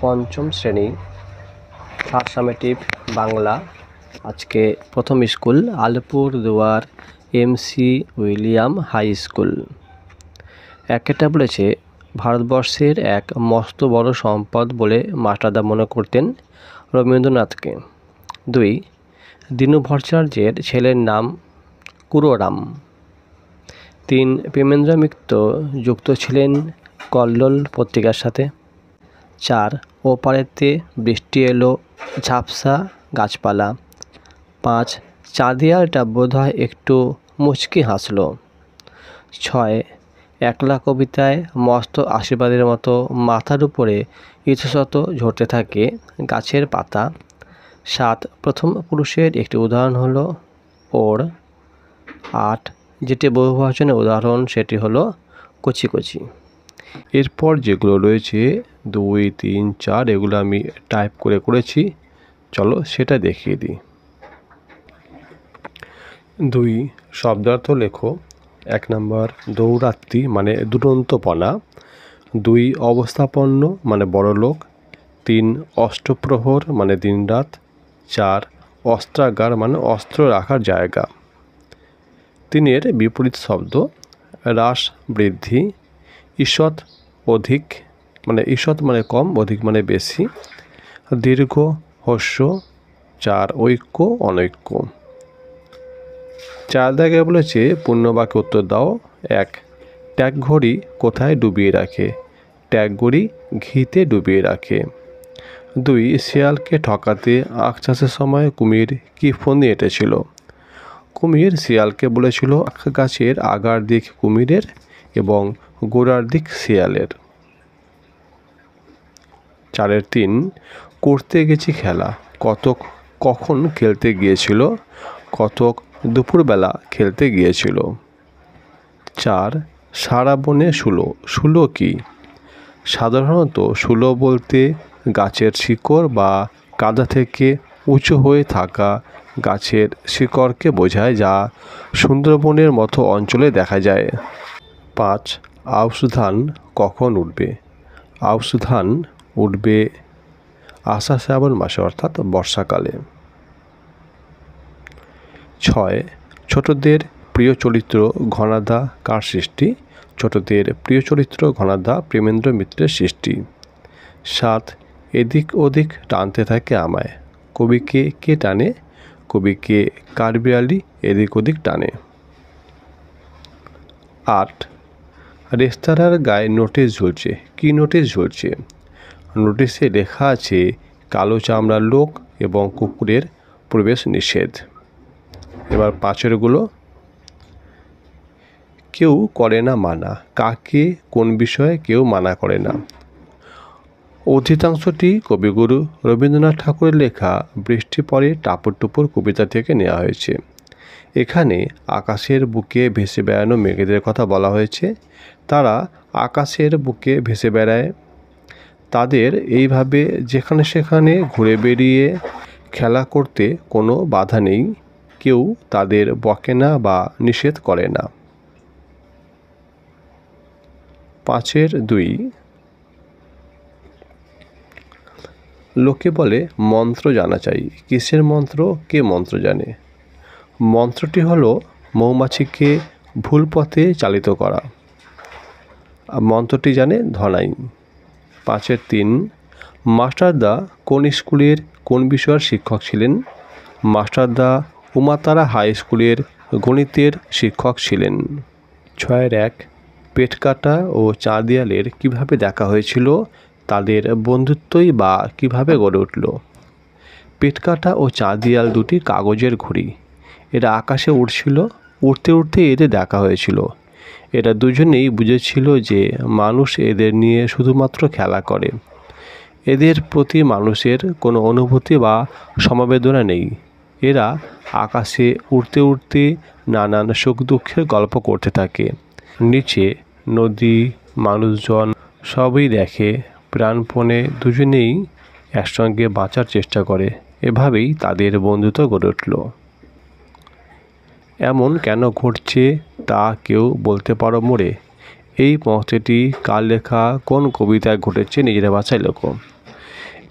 পঞ্চম শ্রেণী first summative Bangla. আজকে প্রথম school Alipurduar MC William high school. একটা বলেছে, ভারতবর্ষের এক মস্ত বড় সম্পদ বলে মাস্টারদা মনে করতেন রবীন্দ্রনাথকে। 2. দীনু ভট্টাচার্যের ছেলের নাম কুরোরাম। 3. প্রেমেন্দ্র মিত্র যুক্ত ছিলেন কল্লোল পত্রিকার সাথে। 4. ওপারেতে বৃষ্টি এলো ঝাপসা গাছপালা। 5. চাঁদিয়ালটা বোধহয় একটু মুচকি হাসল। 6. একলা কবিতায় মস্ত আশীর্বাদের মতো মাথার উপরে ইতস্তত ঝরতে থাকে গাছের পাতা। 7. প্রথম পুরুষের একটি উদাহরণ হলো ওর। 8. যেটি বহুবচনের উদাহরণ সেটি হলো কচি কচি। এরপর যেগুলো রয়েছে 2, 3, 4 এগুলো আমি টাইপ করেছি, চলো সেটা দেখিয়ে দিই। 2. শব্দার্থ লেখো। 1 নম্বর দৌরাত্রি মানে দুরন্তপনা। 2. অবস্থাপন্ন মানে বড়লোক। 3. অষ্টপ্রহর মানে দিনরাত। 4. অস্ত্রাগার মানে অস্ত্র রাখার জায়গা। 3 বিপরীত শব্দ হ্রাস বৃদ্ধি। ঈষৎ অধিক মানে ঈষৎ মানে কম, অধিক মানে বেশি। দীর্ঘ হ্রস্ব। 4 ঐক্য অনৈক্য। 4 দাগে বলেছে পূর্ণবাক্য উত্তর দাও। 1. ট্যাগ ঘড়ি কোথায় ডুবিয়ে রাখে? ট্যাগ ঘড়ি ঘিতে ডুবিয়ে রাখে। 2. শিয়ালকে ঠকাতে আখ চাষের সময় কুমির কি ফন্দি এঁটেছিল? কুমির শিয়ালকে বলেছিল আখ গাছের আগার দিক কুমিরের এবং গোড়ার দিক শিয়ালের। 4-3 করতে গেছি খেলা। কখন খেলতে গিয়েছিল? কতক দুপুরবেলা খেলতে গিয়েছিল। 4. সারা বনে শুলো। শুলো কি? সাধারণত শুলো বলতে গাছের শিকড় বা কাদা থেকে উঁচু হয়ে থাকা গাছের শিকড়কে বোঝায়, যা সুন্দরবনের মতো অঞ্চলে দেখা যায়। 5. আউশ ধান কখন উঠবে? আউশ ধান উঠবে আষাঢ় শ্রাবণ মাসে অর্থাৎ বর্ষাকালে। 6. ছোটদের প্রিয় চরিত্র ঘনাদা কার সৃষ্টি? ছোটদের প্রিয় চরিত্র ঘনাদা প্রেমেন্দ্র মিত্রের সৃষ্টি। 7. এদিক ওদিক টানতে থাকে আমায়। কবিকে কে টানে? কবিকে কাঠবিড়ালি এদিক ওদিক টানে। 8. রেস্তোরাঁর গায়ে নোটিশ ঝুলছে। কি নোটিশ ঝুলছে? নোটিশে লেখা আছে কালো চামড়ার লোক এবং কুকুরের প্রবেশ নিষেধ। এবার 5 কেউ করে না মানা। কাকে কোন বিষয়ে কেউ মানা করে না? অধিকাংশটি কবিগুরু রবীন্দ্রনাথ ঠাকুরের লেখা বৃষ্টি পড়ে টাপুর টুপুর কবিতা থেকে নেওয়া হয়েছে। এখানে আকাশের বুকে ভেসে বেড়ানো মেঘেদের কথা বলা হয়েছে। তারা আকাশের বুকে ভেসে বেড়ায়। তাদের এইভাবে যেখানে সেখানে ঘুরে বেরিয়ে খেলা করতে কোনো বাধা নেই। কেউ তাদের বকে না বা নিষেধ করে না। 5-2 লোকে বলে মন্ত্র জানা চাই। কিসের মন্ত্র? কে মন্ত্র জানে? মন্ত্রটি হলো মৌমাছিকে ভুল পথে চালিত করা। মন্ত্রটি জানে ধনাই। 5-3 মাস্টারদা কোন স্কুলের কোন বিষয়ের শিক্ষক ছিলেন? মাস্টারদা উমাতারা হাই স্কুলের গণিতের শিক্ষক ছিলেন। 6-1 পেটকাটা ও চাঁদিয়ালের কিভাবে দেখা হয়েছিল? তাদের বন্ধুত্বই বা কিভাবে গড়ে উঠল? পেটকাটা ও চাঁদিয়াল দুটি কাগজের ঘুড়ি। এরা আকাশে উড়ছিল। উড়তে উড়তে এদের দেখা হয়েছিল। এরা দুজনেই বুঝেছিল যে মানুষ এদের নিয়ে শুধুমাত্র খেলা করে। এদের প্রতি মানুষের কোনো অনুভূতি বা সমবেদনা নেই। এরা আকাশে উড়তে উড়তে নানান সুখ দুঃখের গল্প করতে থাকে। নিচে নদী মানুষজন সবই দেখে। প্রাণপণে দুজনেই একসঙ্গে বাঁচার চেষ্টা করে। এভাবেই তাদের বন্ধুত্ব গড়ে উঠল। এমন কেন ঘটছে তা কেউ বলতে পারো মোরে? এই পংক্তিটি কার লেখা, কোন কবিতায় ঘটেছে নিজের ভাষায় লেখো।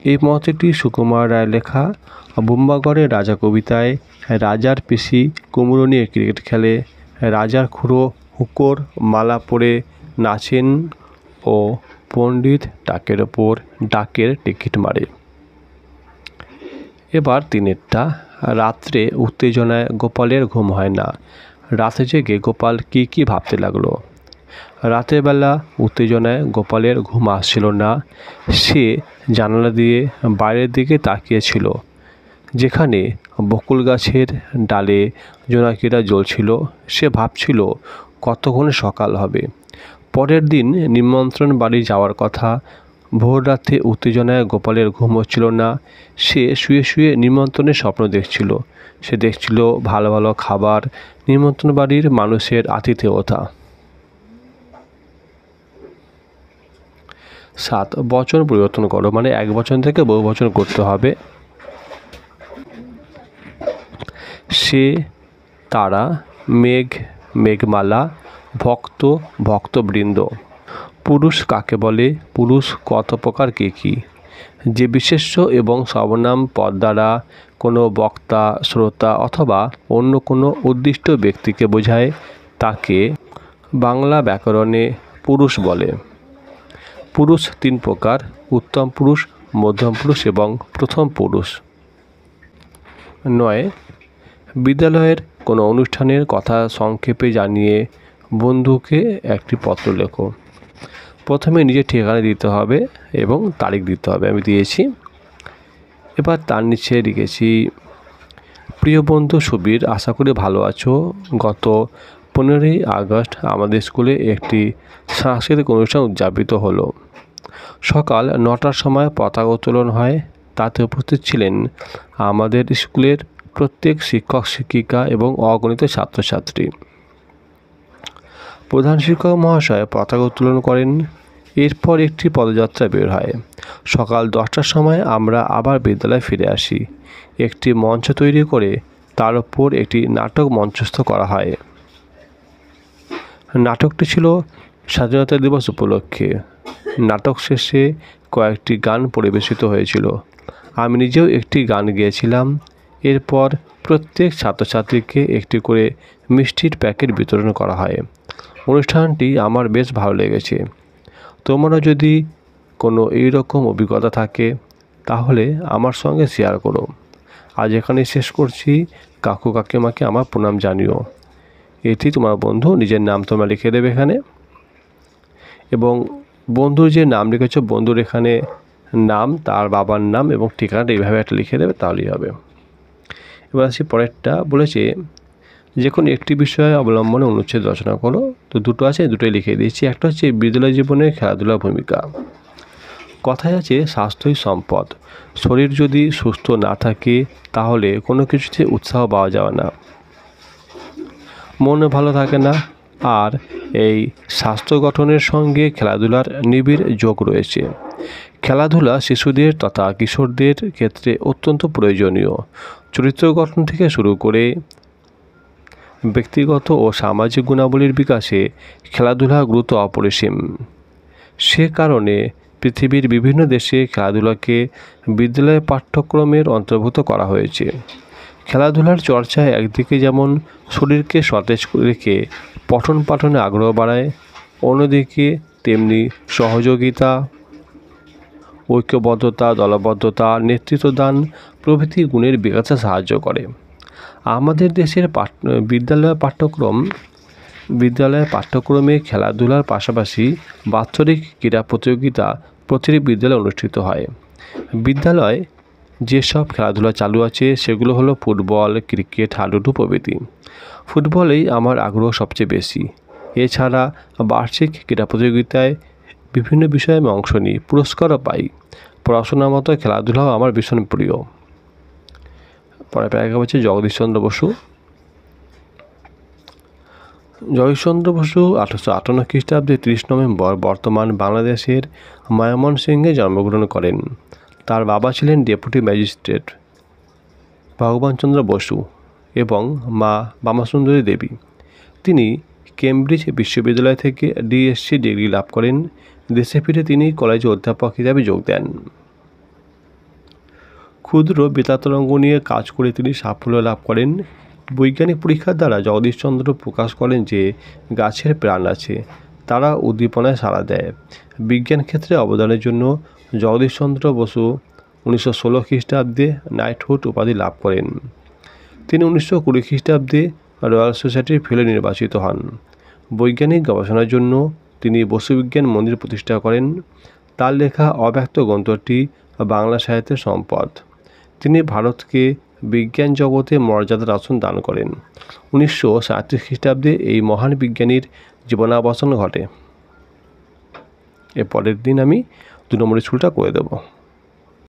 এই মতটি সুকুমার রায়ের লেখা বুম্বাগড়ের রাজা কবিতায় রাজার পিসি কুমড়ো নিয়ে ক্রিকেট খেলে, রাজার খুড়ো হুঁকোর মালা পরে নাচেন ও পণ্ডিত ডাকের ওপর ডাকের টিকিট মারে। এবার তিনেরটা, রাত্রে উত্তেজনায় গোপালের ঘুম হয় না। রাতে জেগে গোপাল কি ভাবতে লাগলো। রাতের বেলা উত্তেজনায় গোপালের ঘুম আসছিল না। সে জানালা দিয়ে বাইরের দিকে তাকিয়েছিল, যেখানে বকুল গাছের ডালে জোনাকিরা জ্বলছিল। সে ভাবছিল কতক্ষণে সকাল হবে। পরের দিন নিমন্ত্রণ বাড়ি যাওয়ার কথা। ভোর রাতে উত্তেজনায় গোপালের ঘুম হচ্ছিল না। সে শুয়ে শুয়ে নিমন্ত্রণের স্বপ্ন দেখছিল। সে দেখছিল ভালো ভালো খাবার, নিমন্ত্রণ বাড়ির মানুষের আতিথেয়তা। 7 বচন পরিবর্তন করো, মানে এক বচন থেকে বহু বচন করতে হবে। সে, তারা, মেঘ, মেঘমালা, ভক্ত, ভক্তবৃন্দ। পুরুষ কাকে বলে? পুরুষ কত প্রকার কি? যে বিশেষ্য এবং সর্বনাম পদ দ্বারা কোনো বক্তা, শ্রোতা অথবা অন্য কোনো উদ্দিষ্ট ব্যক্তিকে বোঝায় তাকে বাংলা ব্যাকরণে পুরুষ বলে। পুরুষ 3 প্রকার: উত্তম পুরুষ, মধ্যম পুরুষ এবং প্রথম পুরুষ। 9, বিদ্যালয়ের কোনো অনুষ্ঠানের কথা সংক্ষেপে জানিয়ে বন্ধুকে একটি পত্র লেখো। প্রথমে নিজের ঠিকানা দিতে হবে এবং তারিখ দিতে হবে। আমি দিয়েছি। এবার তার নিচে লিখেছি, প্রিয় বন্ধু সুবীর, আশা করি ভালো আছো। গত 15ই আগস্ট আমাদের স্কুলে একটি সাংস্কৃতিক অনুষ্ঠান উদযাপিত হলো। সকাল 9টার সময় পতাকা উত্তোলন হয়। তাতে উপস্থিত ছিলেন আমাদের স্কুলের প্রত্যেক শিক্ষক শিক্ষিকা এবং অগণিত ছাত্রছাত্রী। প্রধান শিক্ষক মহাশয় পতাকা উত্তোলন করেন। এরপর একটি পদযাত্রা বের হয়। সকাল 10টার সময় আমরা আবার বিদ্যালয়ে ফিরে আসি। একটি মঞ্চ তৈরি করে তার উপর একটি নাটক মঞ্চস্থ করা হয়। নাটকটি ছিল স্বাধীনতা দিবস উপলক্ষে। নাটক শেষে কয়েকটি গান পরিবেশিত হয়েছিল। আমি নিজেও একটি গান গেয়েছিলাম। এরপর প্রত্যেক ছাত্রছাত্রীকে একটি করে মিষ্টির প্যাকেট বিতরণ করা হয়। অনুষ্ঠানটি আমার বেশ ভালো লেগেছে। তোমরা যদি কোনো এইরকম অভিজ্ঞতা থাকে তাহলে আমার সঙ্গে শেয়ার করো। আজ এখানেই শেষ করছি। কাকু কাকিমাকে আমার প্রণাম জানিও। এটি তোমার বন্ধু, নিজের নাম তোমরা লিখে দেবে এখানে, এবং বন্ধুর যে নাম লিখেছ বন্ধুর এখানে নাম, তার বাবার নাম এবং ঠিকানাটা এইভাবে একটা লিখে দেবে, তাহলেই হবে। এবার আসি পরেরটা। বলেছে যে কোনো একটি বিষয়ে অবলম্বনে অনুচ্ছেদ রচনা করো। তো দুটো আছে, দুটোই লিখে দিয়েছি। একটা হচ্ছে বিদ্যালয় জীবনে খেলাধুলার ভূমিকা। কথায় আছে স্বাস্থ্যই সম্পদ। শরীর যদি সুস্থ না থাকে তাহলে কোনো কিছুতে উৎসাহ পাওয়া যাবে না, মনও ভালো থাকে না। আর এই স্বাস্থ্য গঠনের সঙ্গে খেলাধুলার নিবিড় যোগ রয়েছে। খেলাধুলা শিশুদের তথা কিশোরদের ক্ষেত্রে অত্যন্ত প্রয়োজনীয়। চরিত্র গঠন থেকে শুরু করে ব্যক্তিগত ও সামাজিক গুণাবলীর বিকাশে খেলাধুলার গুরুত্ব অপরিসীম। সে কারণে পৃথিবীর বিভিন্ন দেশে খেলাধুলাকে বিদ্যালয় পাঠ্যক্রমের অন্তর্ভুক্ত করা হয়েছে। খেলাধুলার চর্চায় একদিকে যেমন শরীরকে সতেজ রেখে পঠন পাঠনে আগ্রহ বাড়ায়, অন্যদিকে তেমনি সহযোগিতা, ঐক্যবদ্ধতা, দলবদ্ধতা, নেতৃত্বদান প্রভৃতি গুণের বিকাশে সাহায্য করে। আমাদের দেশের বিদ্যালয় পাঠ্যক্রমে খেলাধুলার পাশাপাশি বাৎসরিক ক্রীড়া প্রতিযোগিতা প্রতিটি বিদ্যালয়ে অনুষ্ঠিত হয়। বিদ্যালয়ে যেসব খেলাধুলা চালু আছে সেগুলো হলো ফুটবল, ক্রিকেট, হাডুডু প্রভৃতি। ফুটবলেই আমার আগ্রহ সবচেয়ে বেশি। এছাড়া বার্ষিক ক্রীড়া প্রতিযোগিতায় বিভিন্ন বিষয়ে আমি অংশ নিই, পুরস্কারও পাই। পড়াশোনার মতো খেলাধুলাও আমার ভীষণ প্রিয়। পরে প্যারাগ্রাফ হচ্ছে জগদীশচন্দ্র বসু। জগদীশচন্দ্র বসু 1858 খ্রিস্টাব্দে 30 নভেম্বর বর্তমান বাংলাদেশের ময়মনসিংহে জন্মগ্রহণ করেন। তার বাবা ছিলেন ডেপুটি ম্যাজিস্ট্রেট ভগবানচন্দ্র বসু এবং মা বামাসুন্দরী দেবী। তিনি কেমব্রিজ বিশ্ববিদ্যালয় থেকে ডিএসসি ডিগ্রি লাভ করেন। দেশে ফিরে তিনি কলেজে অধ্যাপক হিসাবে যোগ দেন। ক্ষুদ্র বেতারতরঙ্গ নিয়ে কাজ করে তিনি সাফল্য লাভ করেন। বৈজ্ঞানিক পরীক্ষার দ্বারা জগদীশচন্দ্র প্রকাশ করেন যে গাছের প্রাণ আছে, তারা উদ্দীপনায় সাড়া দেয়। বিজ্ঞান ক্ষেত্রে অবদানের জন্য জগদীশচন্দ্র বসু 1916 খ্রিস্টাব্দে নাইটহুড উপাধি লাভ করেন। তিনি 1920 খ্রিস্টাব্দে রয়্যাল সোসাইটির ফেলো নির্বাচিত হন। বৈজ্ঞানিক গবেষণার জন্য তিনি বসু বিজ্ঞান মন্দির প্রতিষ্ঠা করেন। তার লেখা অব্যক্ত গ্রন্থটি বাংলা সাহিত্যের সম্পদ। তিনি ভারতকে বিজ্ঞান জগতে মর্যাদার আসন দান করেন। 1937 খ্রিস্টাব্দে এই মহান বিজ্ঞানীর জীবনাবসান ঘটে। এর পরের দিন আমি 2 নম্বরের স্কুলটা করে দেব।